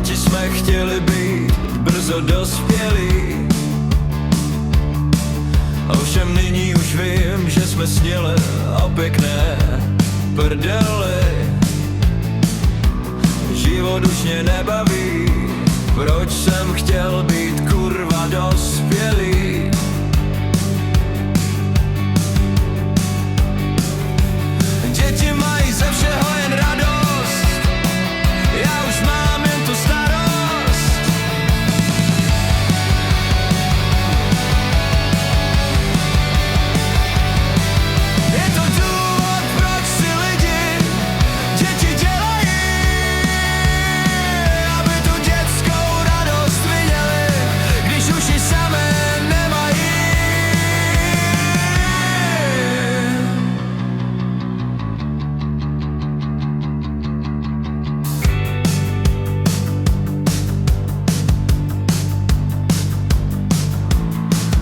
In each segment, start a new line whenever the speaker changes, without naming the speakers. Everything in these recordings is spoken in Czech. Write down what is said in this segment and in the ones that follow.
Děti jsme chtěli být brzo dospělí, ovšem nyní už vím, že jsme sněli o pěkné prdely. Život už mě nebaví, proč jsem chtěl být kurva dospělý. Děti mají ze všeho jen radost, já už mám jen tu starost. Je to důvod, proč si lidi děti dělají, aby tu dětskou radost viděli, když už ji samé nemají.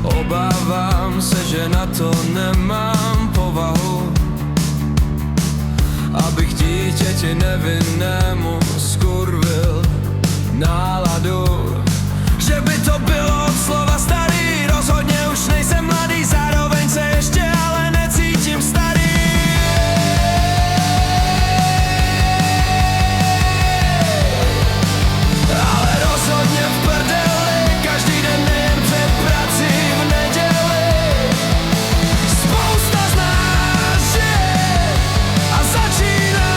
Obávám se, že na to nemám povahu, abych dítěti nevinnému skurvil náladu. Že by to bylo od slova starý, rozhodně už nejsem mladý, zároveň se ještě ale necítím starý. Ale rozhodně v prdeli, každý den nejen před prací v neděli. Spousta z nás žije a začíná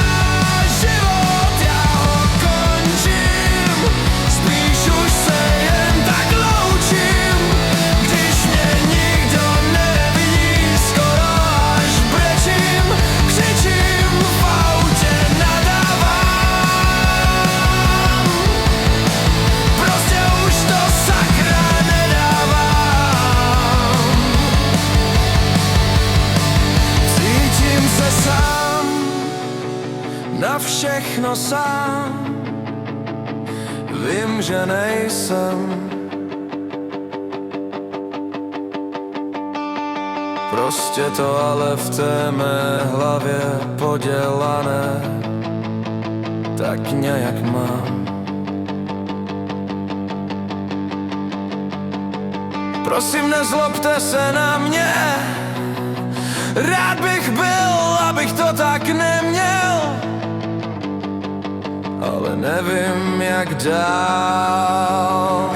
život, já ho končím. Spíš už se jen tak loučím, když mě nikdo nevidí, skoro až brečím, křičím, v autě nadávám. Prostě už to sakra nedávám. Cítím se sám, na všechno sám. Vím, že nejsem. Prostě to ale v té mé hlavě podělané tak nějak mám. Prosím, nezlobte se na mě, rád bych byl, abych to tak neměl, ale nevím jak dál.